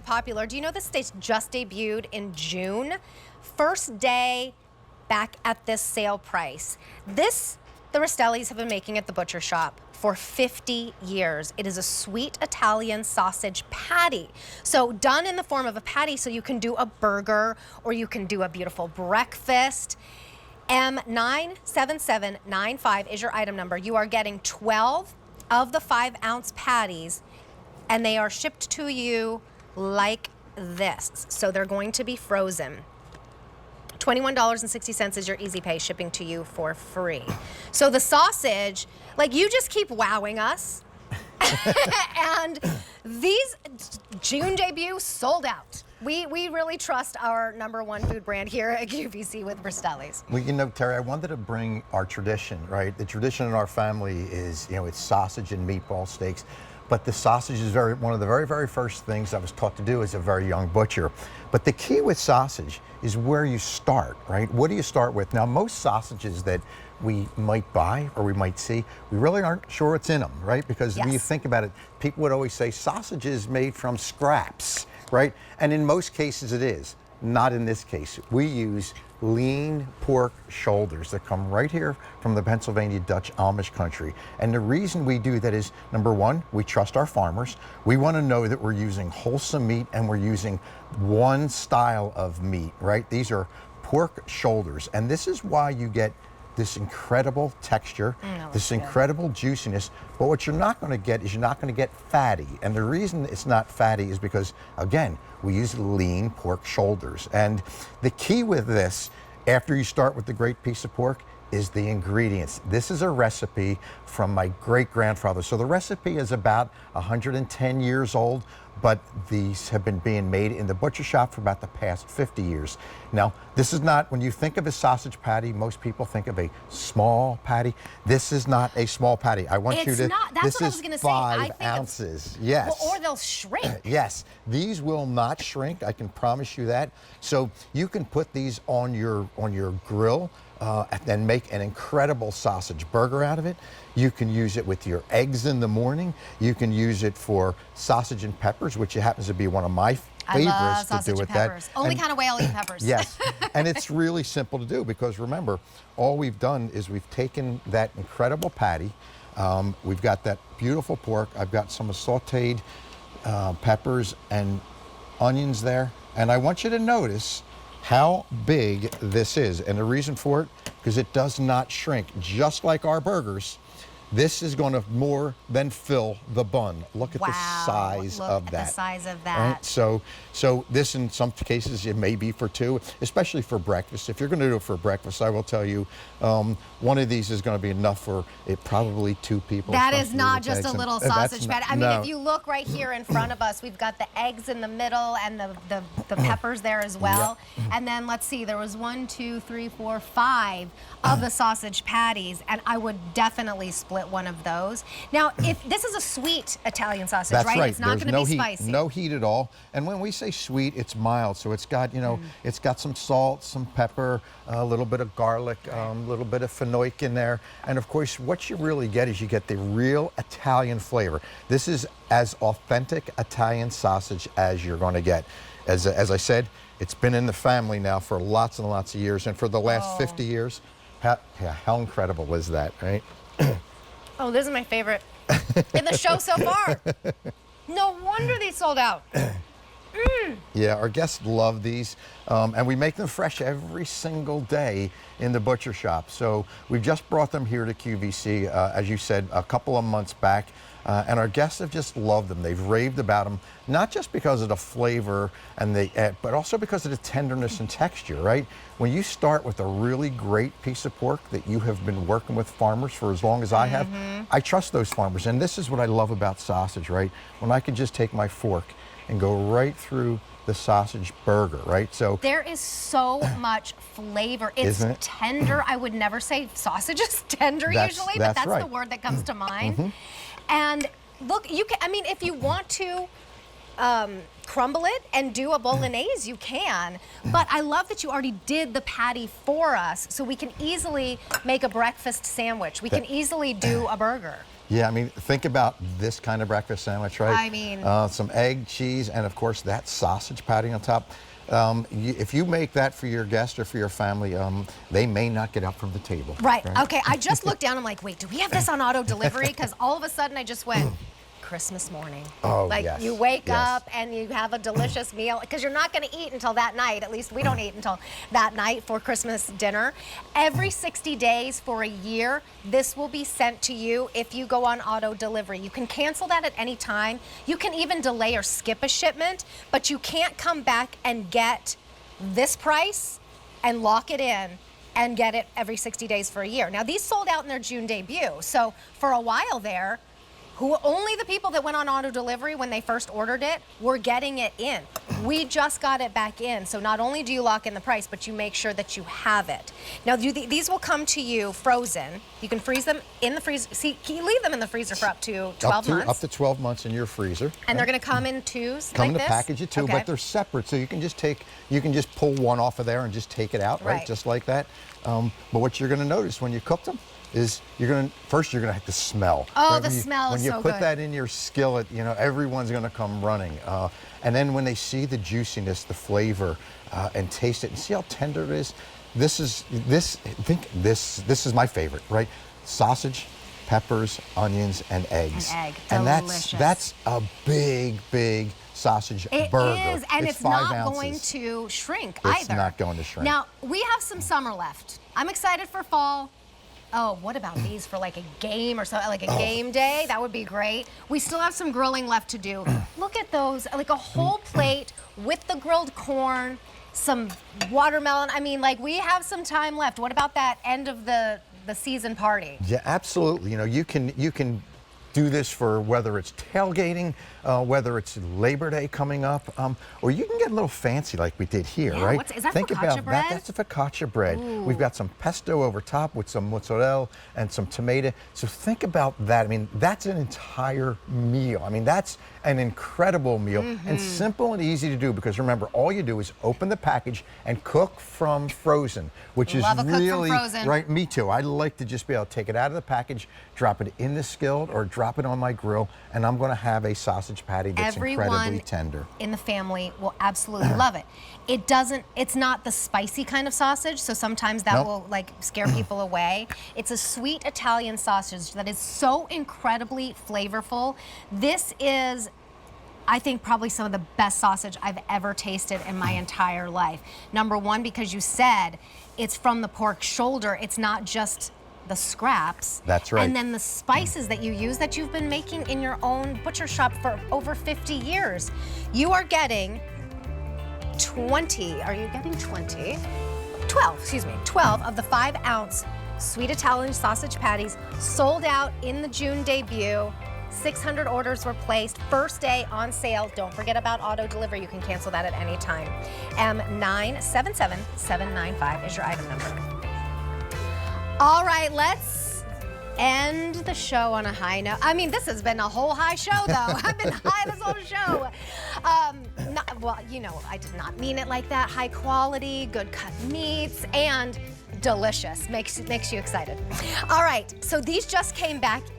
popular. Do you know this stage just debuted in June? First day back at this sale price. This, the Rastellis have been making at the butcher shop for 50 years. It is a sweet Italian sausage patty. So done in the form of a patty, so you can do a burger or you can do a beautiful breakfast. M97795 is your item number. You are getting 12 of the 5-ounce patties, and they are shipped to you like this. So they're going to be frozen. $21.60 is your easy pay, shipping to you for free. So the sausage, like, you just keep wowing us. And these June debut sold out. We really trust our #1 food brand here at QVC with Rastelli's. Well, you know, Terry, I wanted to bring our tradition, right? The tradition in our family is, you know, it's sausage and meatball steaks. But the sausage is one of the very, very first things I was taught to do as a very young butcher. But the key with sausage is where you start, right? What do you start with? Now, most sausages that we might buy or we might see, we really aren't sure what's in them, right? Because when you think about it, people would always say sausage is made from scraps, right? And in most cases it is. Not in this case. We use lean pork shoulders that come right here from the Pennsylvania Dutch Amish country. And the reason we do that is, #1, we trust our farmers. We want to know that we're using wholesome meat and we're using one style of meat, right? These are pork shoulders. And this is why you get this incredible texture, this incredible juiciness. But what you're not going to get is you're not going to get fatty. And the reason it's not fatty is because, again, we use lean pork shoulders. And the key with this, after you start with the great piece of pork, is the ingredients. This is a recipe from my great-grandfather. So the recipe is about 110 years old, but these have been being made in the butcher shop for about the past 50 years. Now, this is not, when you think of a sausage patty, most people think of a small patty. This is not a small patty. I want you to, not. That's what I was gonna say. 5 ounces, yes. Well, or they'll shrink. Yes, these will not shrink, I can promise you that. So you can put these on your grill, and then make an incredible sausage burger out of it. You can use it with your eggs in the morning. You can use it for sausage and peppers, which happens to be one of my favorites to do with that. Only kind of way I'll eat peppers. Yes, and it's really simple to do because remember, all we've done is we've taken that incredible patty. We've got that beautiful pork. I've got some sauteed peppers and onions there. And I want you to notice how big this is. And the reason for it, because it does not shrink. Just like our burgers, this is going to more than fill the bun. Look at the size of that. Look at the size of that. Right? So this in some cases it may be for 2, especially for breakfast. If you're going to do it for breakfast, I will tell you, one of these is going to be enough for probably 2 people. That is not just a little sausage patty. I mean, no. if you look right here in front of us, we've got the eggs in the middle and the peppers there as well. Yep. And then let's see, there was 1, 2, 3, 4, 5 of the sausage patties, and I would definitely split one of those. Now, if this is a sweet Italian sausage, that's right? It's not going to be spicy. No heat at all. And when we say sweet, it's mild. So it's got, you know, it's got some salt, some pepper, a little bit of garlic, a little bit of fenugreek in there. And of course, what you really get is you get the real Italian flavor. This is as authentic Italian sausage as you're going to get. As I said, it's been in the family now for lots and lots of years. And for the last 50 years, how incredible is that, right? Oh, this is my favorite in the show so far. No wonder they sold out. Yeah, our guests love these, and we make them fresh every single day in the butcher shop. So we've just brought them here to QVC, as you said, a couple of months back, and our guests have just loved them. They've raved about them, not just because of the flavor, but also because of the tenderness and texture, right? When you start with a really great piece of pork that you have been working with farmers for as long as I have, I trust those farmers. And this is what I love about sausage, right? When I can just take my fork and go right through the sausage burger, right? So there is so much flavor. It's tender. I would never say sausage is tender usually, but that's the word that comes to mind. And look, you can, I mean, if you want to crumble it and do a bolognese, you can. But I love that you already did the patty for us, so we can easily make a breakfast sandwich. We can easily do a burger. Yeah, I mean, think about this kind of breakfast sandwich, right? I mean, some egg, cheese, and of course that sausage patty on top. If you make that for your guest or for your family, they may not get up from the table. right. Okay, I just looked down. I'm like, wait, do we have this on auto delivery? Because all of a sudden I just went, Christmas morning. Oh, like yes, you wake yes. up and you have a delicious meal because you're not going to eat until that night. At least we don't eat until that night for Christmas dinner. Every 60 days for a year, this will be sent to you if you go on auto delivery. You can cancel that at any time. You can even delay or skip a shipment, but you can't come back and get this price and lock it in and get it every 60 days for a year. Now, these sold out in their June debut. So for a while there, only the people that went on auto delivery when they first ordered it were getting it in. We just got it back in. So not only do you lock in the price, but you make sure that you have it. Now, these will come to you frozen. You can freeze them in the freezer. See, you leave them in the freezer for up to 12 months. Up to 12 months in your freezer. And they're going to come in twos Come like in a this? package of two, Okay. but they're separate. So you can just pull one off of there and just take it out, right? Just like that. But what you're going to notice when you cook them is first you're gonna have to smell. Oh, right? the smell is so good. When you put that in your skillet, everyone's gonna come running. And then when they see the juiciness, the flavor, and taste it, and see how tender it is. This is my favorite, right? Sausage, peppers, onions, and eggs. An egg. And Delicious. that's a big sausage burger. It is, and it's 5 not ounces. going to shrink either. It's not going to shrink. Now, we have some summer left. I'm excited for fall. Oh, what about these for like a game or something, like a game day? That would be great. We still have some grilling left to do. Look at those, like a whole plate with the grilled corn, some watermelon. I mean, like we have some time left. What about that end of the season party? Yeah, absolutely. You can do this for whether it's tailgating, whether it's Labor Day coming up, or you can get a little fancy like we did here, Yeah, right? is that Think focaccia about bread? that. That's a focaccia bread. Ooh. We've got some pesto over top with some mozzarella and some tomato. So think about that. I mean, that's an entire meal. I mean, that's an incredible meal and simple and easy to do because remember, all you do is open the package and cook from frozen, which Love a is cook from really frozen. right. Me too. I like to just be able to take it out of the package, drop it in the skillet, or drop it on my grill, and I'm going to have a sausage patty that's incredibly tender. In the family will absolutely love it. It's not the spicy kind of sausage, so sometimes that Nope. will like scare people away. It's a sweet Italian sausage that is so incredibly flavorful. This is, I think, probably some of the best sausage I've ever tasted in my entire life. Number one, because you said it's from the pork shoulder. It's not just the scraps. That's right. And then the spices that you use that you've been making in your own butcher shop for over 50 years. You are getting 20, are you getting 20? 12, excuse me, 12 of the 5-ounce sweet Italian sausage patties sold out in the June debut. 600 orders were placed. First day on sale. Don't forget about auto delivery. You can cancel that at any time. M977795 is your item number. All right, let's end the show on a high note. I mean, this has been a whole high show, though. I've been high this whole show. Well, I did not mean it like that. High quality, good cut meats, and delicious. Makes you excited. All right, so these just came back